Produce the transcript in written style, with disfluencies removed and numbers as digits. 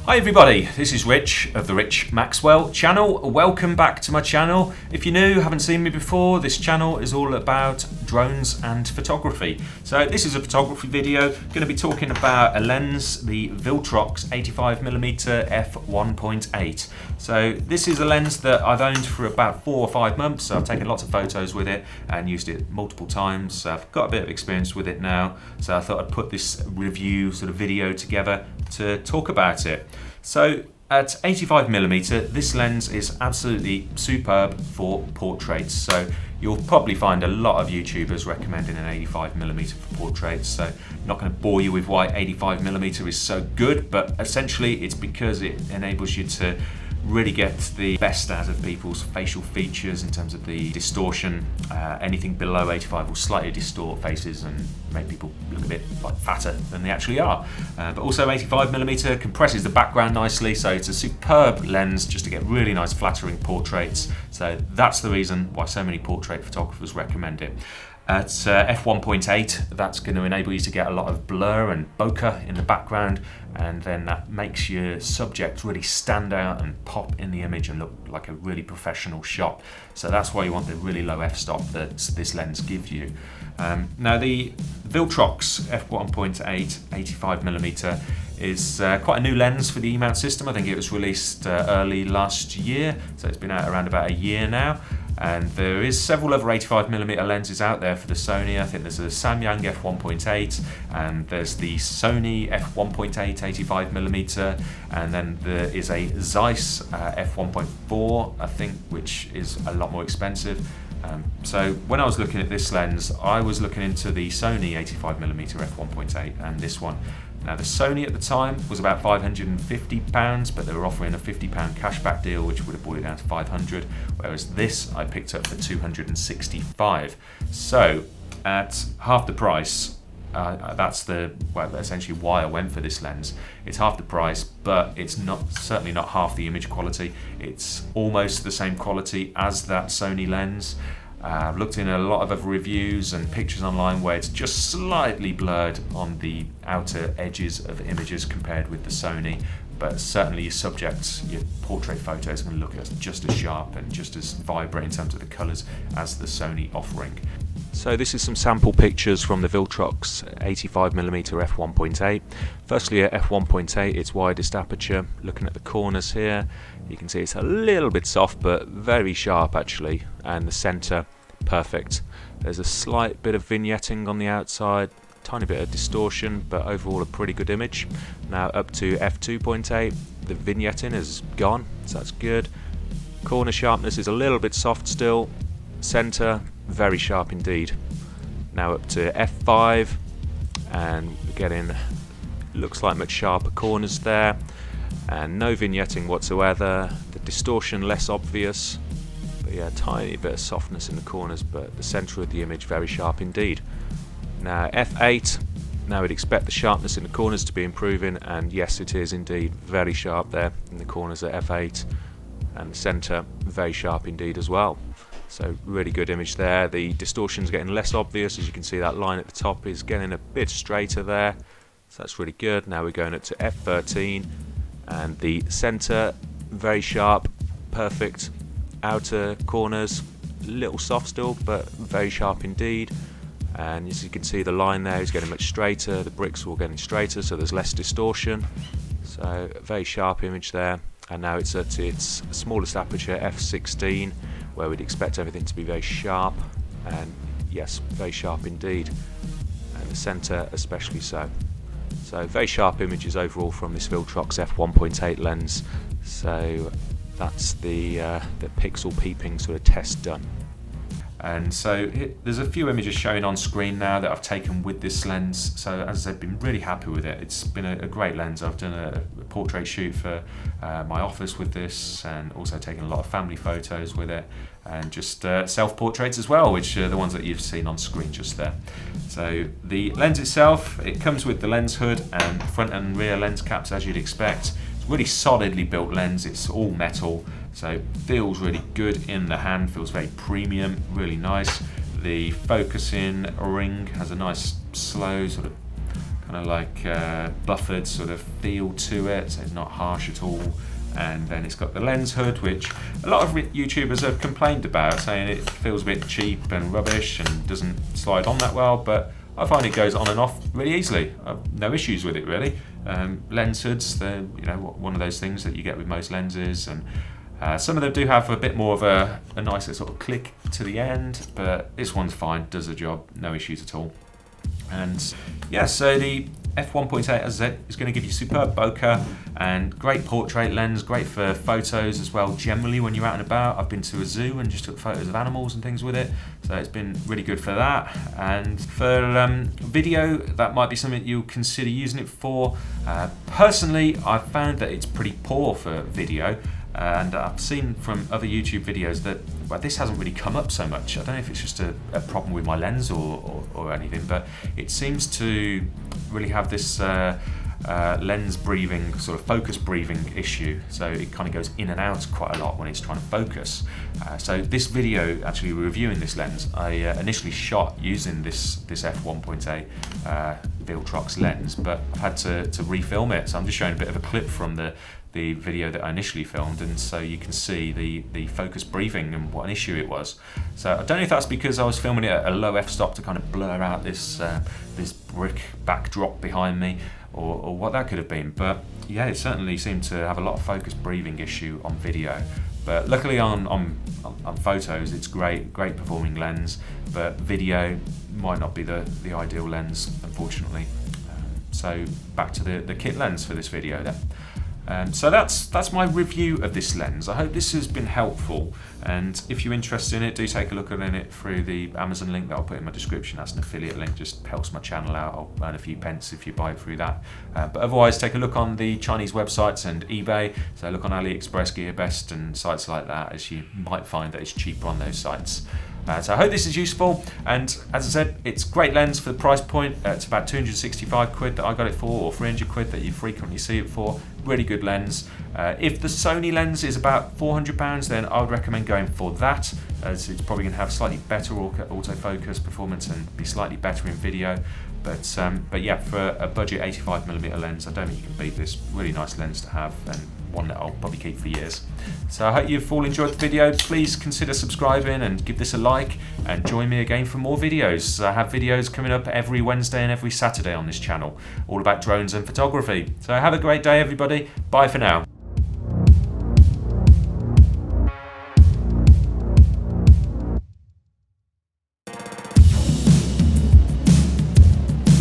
Hi everybody, this is Rich of the Rich Maxwell channel. Welcome back to my channel. If you're new, haven't seen me before, this channel is all about drones and photography. So this is a photography video. Going to be talking about a lens, the Viltrox 85mm f1.8. So this is a lens that I've owned for about 4 or 5 months. So I've taken lots of photos with it and used it multiple times. So I've got a bit of experience with it now. So I thought I'd put this review sort of video together to talk about it. So at 85mm, this lens is absolutely superb for portraits. So you'll probably find a lot of YouTubers recommending an 85mm for portraits. So I'm not going to bore you with why 85mm is so good, but essentially it's because it enables you to really get the best out of people's facial features in terms of the distortion. Anything below 85 will slightly distort faces and make people look a bit like fatter than they actually are. But also 85mm compresses the background nicely, so it's a superb lens just to get really nice flattering portraits. So that's the reason why so many portrait photographers recommend it. At f1.8, that's going to enable you to get a lot of blur and bokeh in the background, and then that makes your subject really stand out and pop in the image and look like a really professional shot. So that's why you want the really low f-stop that this lens gives you. Now the Viltrox f1.8 85mm is quite a new lens for the E-mount system. I think it was released early last year, so it's been out around about a year now. And there is several other 85mm lenses out there for the Sony. I think there's a Samyang f1.8, and there's the Sony f1.8 85mm, and then there is a Zeiss f1.4, I think, which is a lot more expensive. So when I was looking at this lens, I was looking into the Sony 85mm f1.8 and this one. Now the Sony at the time was about £550, but they were offering a £50 cashback deal, which would have brought it down to 500, whereas this I picked up for 265. So at half the price, that's essentially why I went for this lens. It's half the price, but it's certainly not half the image quality. It's almost the same quality as that Sony lens. I've looked in a lot of other reviews and pictures online where it's just slightly blurred on the outer edges of images compared with the Sony, but certainly your subjects, your portrait photos are going to look just as sharp and just as vibrant in terms of the colours as the Sony offering. So this is some sample pictures from the Viltrox 85mm f1.8. Firstly at f1.8, its widest aperture. Looking at the corners here, you can see it's a little bit soft but very sharp actually, and the centre perfect. There's a slight bit of vignetting on the outside, tiny bit of distortion, but overall a pretty good image. Now up to f2.8, the vignetting is gone, so that's good. Corner sharpness is a little bit soft still. Centre very sharp indeed. Now up to f5, and we're getting, looks like much sharper corners there, and no vignetting whatsoever. The distortion less obvious, but yeah, tiny bit of softness in the corners, but the centre of the image very sharp indeed. Now f8, now we'd expect the sharpness in the corners to be improving, and yes, it is indeed very sharp there in the corners at f8, and the centre very sharp indeed as well. So really good image there. The distortion's getting less obvious, as you can see that line at the top is getting a bit straighter there, so that's really good. Now we're going up to f13, and the centre very sharp, perfect. Outer corners a little soft still, but very sharp indeed. And as you can see, the line there is getting much straighter, the bricks are all getting straighter, so there's less distortion. So a very sharp image there. And now it's at its smallest aperture, f16, where we'd expect everything to be very sharp, and yes, very sharp indeed, and the centre especially so. So very sharp images overall from this Viltrox f1.8 lens. So that's the pixel peeping sort of test done. And so there's a few images showing on screen now that I've taken with this lens. So as I said, been really happy with it. It's been a great lens. I've done a portrait shoot for my office with this, and also taken a lot of family photos with it, and just self-portraits as well, which are the ones that you've seen on screen just there. So the lens itself, it comes with the lens hood and front and rear lens caps as you'd expect. It's a really solidly built lens. It's all metal, so feels really good in the hand, feels very premium, really nice. The focusing ring has a nice slow sort of kind of like buffered sort of feel to it, so it's not harsh at all. And then it's got the lens hood, which a lot of YouTubers have complained about, saying it feels a bit cheap and rubbish and doesn't slide on that well, but I find it goes on and off really easily. I've no issues with it really. Lens hoods, they're one of those things that you get with most lenses, and some of them do have a bit more of a nicer sort of click to the end, but this one's fine, does the job, no issues at all. And yeah, so the f1.8, as I said, is going to give you superb bokeh and great portrait lens, great for photos as well. Generally, when you're out and about, I've been to a zoo and just took photos of animals and things with it, so it's been really good for that. And for video, that might be something you'll consider using it for. Personally, I've found that it's pretty poor for video. And I've seen from other YouTube videos that this hasn't really come up so much. I don't know if it's just a problem with my lens or anything, but it seems to really have this lens breathing, sort of focus breathing issue. So it kind of goes in and out quite a lot when it's trying to focus. So this video, actually reviewing this lens, I initially shot using this f1.8 Viltrox lens, but I've had to refilm it. So I'm just showing a bit of a clip from the video that I initially filmed, and so you can see the focus breathing and what an issue it was. So I don't know if that's because I was filming it at a low f-stop to kind of blur out this brick backdrop behind me, or what that could have been. But yeah, it certainly seemed to have a lot of focus breathing issue on video. But luckily on photos, it's great performing lens, but video might not be the ideal lens, unfortunately. So back to the kit lens for this video then. So that's my review of this lens. I hope this has been helpful, and if you're interested in it, do take a look at it through the Amazon link that I'll put in my description. That's an affiliate link, just helps my channel out. I'll earn a few pence if you buy it through that. But otherwise, take a look on the Chinese websites and eBay. So look on AliExpress, GearBest and sites like that, as you might find that it's cheaper on those sites. So I hope this is useful, and as I said, it's a great lens for the price point. It's about 265 quid that I got it for, or 300 quid that you frequently see it for. Really good lens. If the Sony lens is about £400, then I would recommend going for that, as it's probably going to have slightly better autofocus performance and be slightly better in video. But yeah, for a budget 85mm lens, I don't think you can beat this. Really nice lens to have, and one that I'll probably keep for years. So I hope you've all enjoyed the video. Please consider subscribing and give this a like, and join me again for more videos. I have videos coming up every Wednesday and every Saturday on this channel, all about drones and photography. So have a great day, everybody. Bye for now.